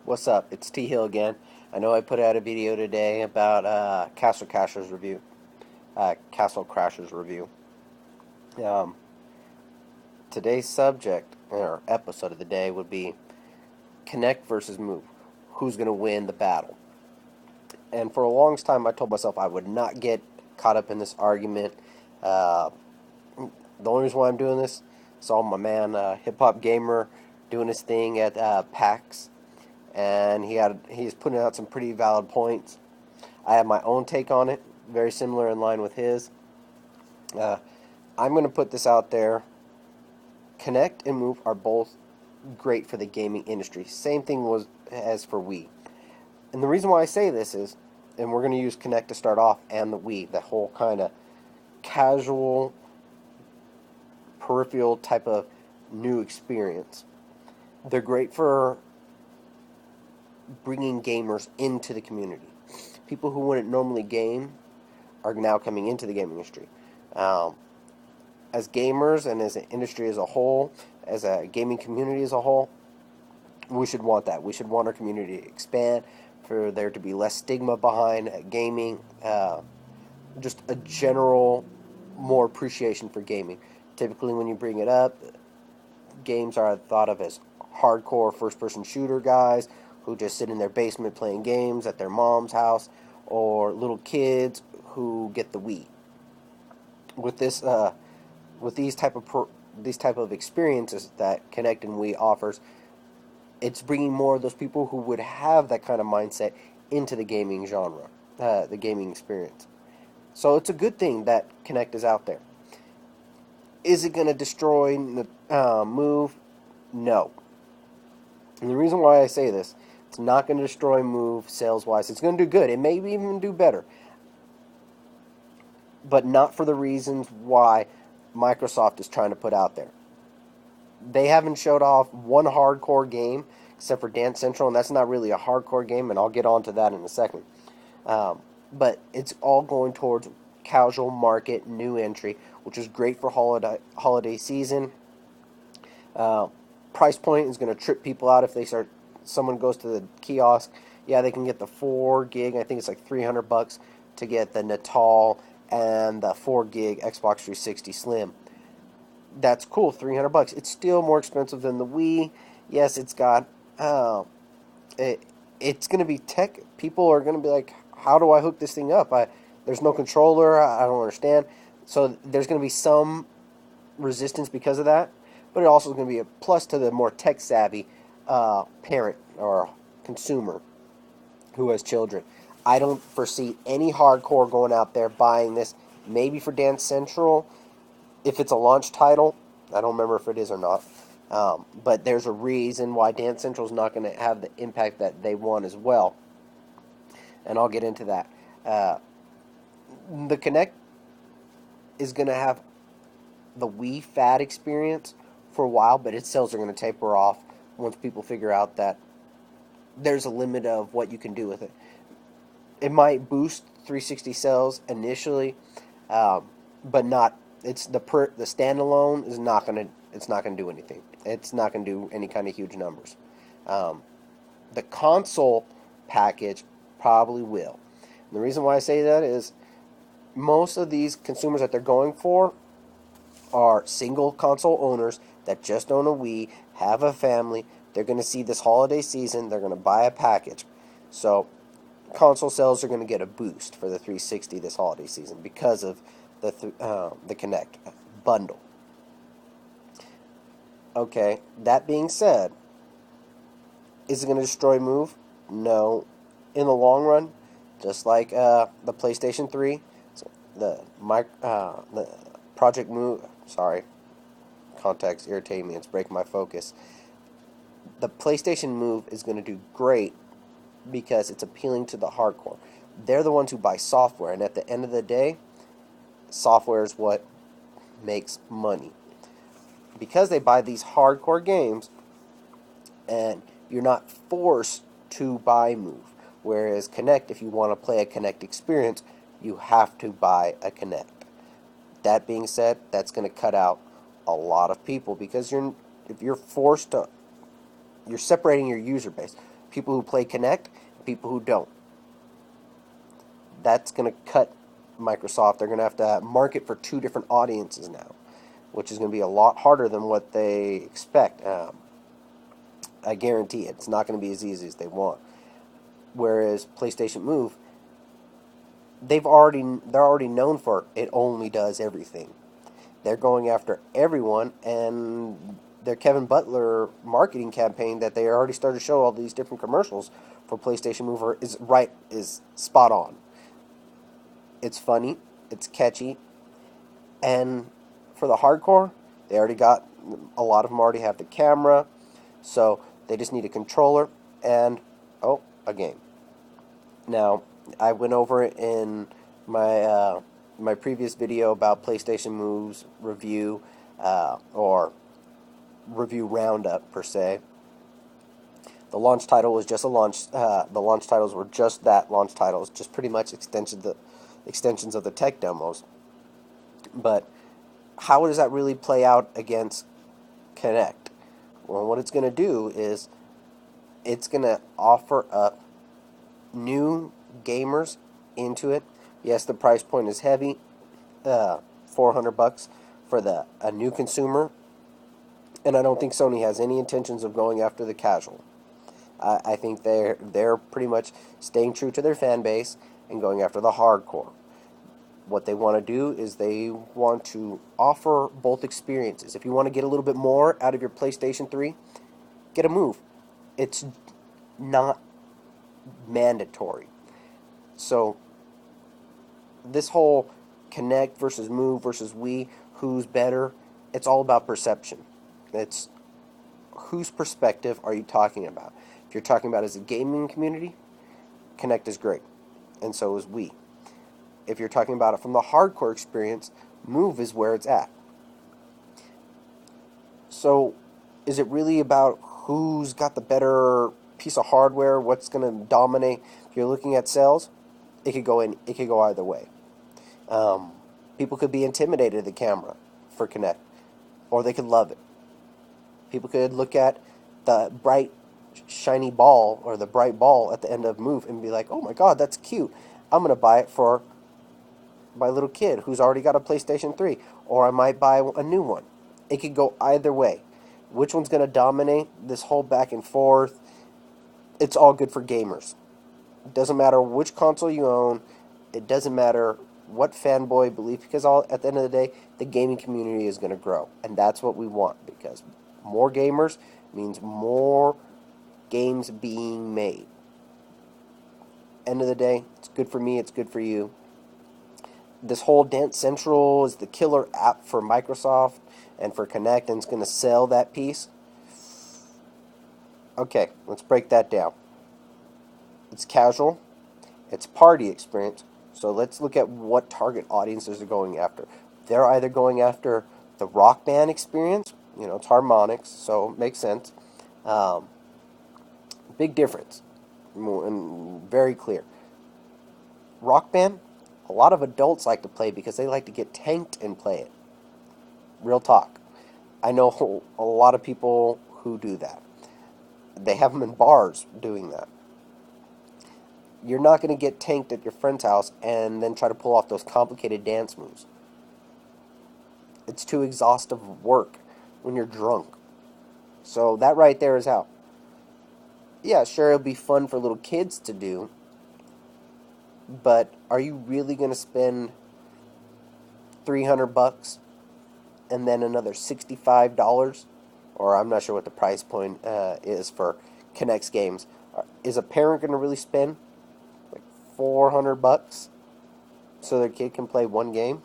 What's up? It's T Hill again. I know I put out a video today about Castle Crashers review. Um, Today's subject or episode of the day would be Kinect versus Move. Who's going to win the battle? And for a long time, I told myself I would not get caught up in this argument. Uh, the only reason why I'm doing this, saw my man Hip Hop Gamer doing his thing at PAX, and he's putting out some pretty valid points. I have my own take on it, very similar in line with his. Uh, I'm going to put this out there. Kinect and Move are both great for the gaming industry. Same thing was as for Wii. And the reason why I say this is, and we're going to use Kinect to start off, and the Wii, the whole kind of casual, peripheral type of new experience. They're great for bringing gamers into the community. People who wouldn't normally game are now coming into the gaming industry. As gamers and as an industry as a whole, as a gaming community as a whole, we should want that. We should want our community to expand, for there to be less stigma behind gaming, just a general more appreciation for gaming. Typically when you bring it up, games are thought of as hardcore first-person shooter guys who just sit in their basement playing games at their mom's house, or little kids who get the Wii. With these type of experiences that Kinect and Wii offers, it's bringing more of those people who would have that kind of mindset into the gaming genre, the gaming experience. So it's a good thing that Kinect is out there. Is it going to destroy Move? No. And the reason why I say this, it's not going to destroy Move sales-wise. It's going to do good. It may even do better. But not for the reasons why Microsoft is trying to put out there. They haven't showed off one hardcore game except for Dance Central, and that's not really a hardcore game, and I'll get onto that in a second. But it's all going towards casual market, new entry, which is great for holiday season. Price point is going to trip people out if someone goes to the kiosk. Yeah, they can get the 4 gig, I think it's like $300 to get the Natal and the 4 gig Xbox 360 Slim. That's cool, $300. It's still more expensive than the Wii. Yes, it's got it's going to be tech. People are going to be like, how do I hook this thing up? There's no controller. I don't understand. So there's going to be some resistance because of that, but it also is going to be a plus to the more tech savvy parent or consumer who has children. I don't foresee any hardcore going out there buying this. Maybe for Dance Central, if it's a launch title. I don't remember if it is or not. But there's a reason why Dance Central is not going to have the impact that they want as well. And I'll get into that. The Kinect is going to have the Wii fad experience for a while, but its sales are going to taper off once people figure out that there's a limit of what you can do with it. It might boost 360 sales initially, but not. It's the standalone is not going to. It's not going to do anything. It's not going to do any kind of huge numbers. The console package probably will. And the reason why I say that is most of these consumers that they're going for are single console owners that just own a Wii, have a family. They're going to see this holiday season. They're going to buy a package. So console sales are going to get a boost for the 360 this holiday season because of the Kinect bundle. Okay, that being said, is it going to destroy Move? No. In the long run, just like the PlayStation 3, the Project Move, sorry, contact's irritating me, it's breaking my focus. The PlayStation Move is going to do great because it's appealing to the hardcore. They're the ones who buy software, and at the end of the day, software is what makes money. Because they buy these hardcore games, and you're not forced to buy Move. Whereas Kinect, if you want to play a Kinect experience, you have to buy a Kinect. That being said, that's going to cut out a lot of people because if you're forced to, you're separating your user base. people who play Kinect and people who don't. That's going to cut Microsoft. They're going to have to market for two different audiences now, which is going to be a lot harder than what they expect. I guarantee it. It's not going to be as easy as they want. Whereas PlayStation Move, they're already known for it only does everything. They're going after everyone, and their Kevin Butler marketing campaign that they already started to show all these different commercials for PlayStation Move is spot on. It's funny, it's catchy, and for the hardcore, they already got, a lot of them already have the camera, so they just need a controller and, a game. Now, I went over it in my previous video about PlayStation Move's review, or review roundup per se. The launch title was just a launch. The launch titles were just that, launch titles, just pretty much extensions of the tech demos. But how does that really play out against Kinect? Well, what it's going to do is it's going to offer up new gamers into it. Yes, the price point is heavy, $400 for a new consumer, and I don't think Sony has any intentions of going after the casual. I think they're pretty much staying true to their fan base and going after the hardcore. What they want to do is they want to offer both experiences. If you want to get a little bit more out of your PlayStation 3, get a Move. It's not mandatory. So this whole Kinect versus Move versus Wii, who's better, it's all about perception. It's whose perspective are you talking about? If you're talking about as a gaming community, Kinect is great, and so is Wii. If you're talking about it from the hardcore experience, Move is where it's at. So is it really about who's got the better piece of hardware, what's going to dominate? If you're looking at sales, it could go either way. People could be intimidated at the camera for Kinect, or they could love it. People could look at the bright, shiny ball, or the bright ball at the end of Move and be like, oh my god, that's cute. I'm going to buy it for my little kid who's already got a PlayStation 3, or I might buy a new one. It could go either way. Which one's going to dominate this whole back and forth? It's all good for gamers. It doesn't matter which console you own. It doesn't matter what fanboy belief, because at the end of the day, the gaming community is going to grow, and that's what we want, because more gamers means more games being made. End of the day, it's good for me, it's good for you. This whole Dance Central is the killer app for Microsoft and for Kinect, and it's going to sell that piece. Okay, let's break that down. It's casual, it's party experience, so let's look at what target audiences are going after. They're either going after the rock band experience, it's harmonics, so it makes sense. Big difference, and very clear. Rock band, a lot of adults like to play because they like to get tanked and play it. Real talk. I know a lot of people who do that. They have them in bars doing that. You're not going to get tanked at your friend's house and then try to pull off those complicated dance moves. It's too exhaustive work when you're drunk. So that right there is out. Yeah, sure, it'll be fun for little kids to do, but are you really going to spend $300 and then another $65? Or I'm not sure what the price point is for Kinect's games. Is a parent going to really spend like $400 so their kid can play one game?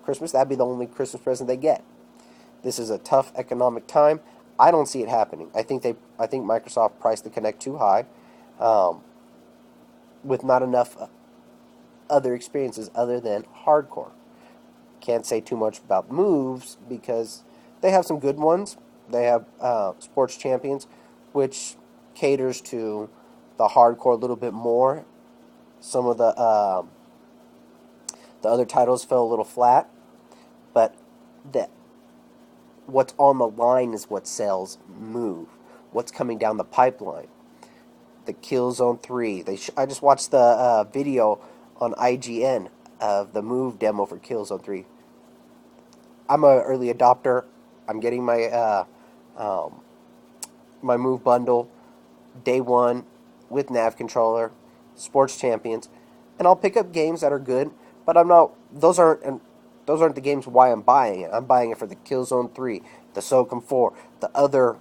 Christmas, that'd be the only Christmas present they get. This is a tough economic time. I don't see it happening. I think Microsoft priced the Kinect too high, with not enough other experiences other than hardcore. Can't say too much about moves because they have some good ones. They have Sports Champions, which caters to the hardcore a little bit more. Some of the other titles fell a little flat, but what's on the line is what sells Move. What's coming down the pipeline. the Killzone 3. I just watched the video on IGN of the Move demo for Killzone 3. I'm an early adopter. I'm getting um, my Move bundle day one with nav controller, sports champions, and I'll pick up games that are good. But I'm not. Those aren't the games why I'm buying it. I'm buying it for the Killzone 3, the SOCOM 4, the other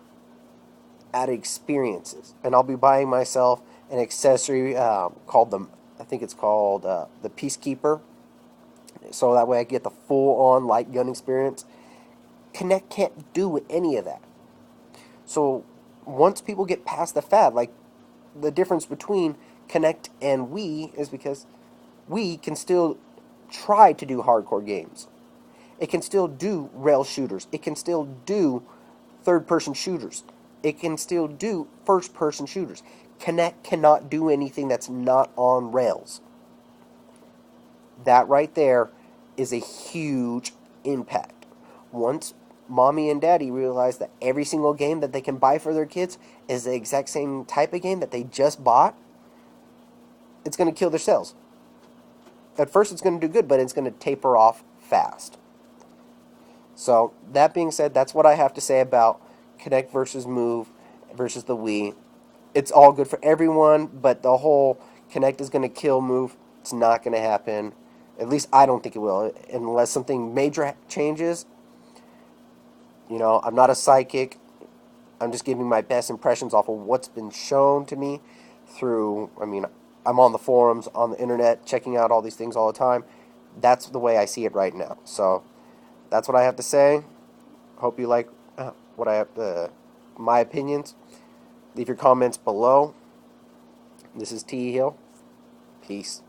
added experiences, and I'll be buying myself an accessory called I think it's called the Peacekeeper, so that way I get the full-on light gun experience. Kinect can't do any of that. So once people get past the fad, like the difference between Kinect and Wii is because Wii can still try to do hardcore games. It can still do rail shooters. It can still do third-person shooters. It can still do first-person shooters. Kinect cannot do anything that's not on rails. That right there is a huge impact. Once mommy and daddy realize that every single game that they can buy for their kids is the exact same type of game that they just bought, it's going to kill their sales. At first it's going to do good, but it's going to taper off fast. So, that being said, that's what I have to say about Kinect versus Move versus the Wii. It's all good for everyone, but the whole Kinect is going to kill Move, it's not going to happen. At least I don't think it will, unless something major changes. You know, I'm not a psychic. I'm just giving my best impressions off of what's been shown to me through, I'm on the forums, on the internet, checking out all these things all the time. That's the way I see it right now. So, that's what I have to say. Hope you like what I have, my opinions. Leave your comments below. This is T. Hill. Peace.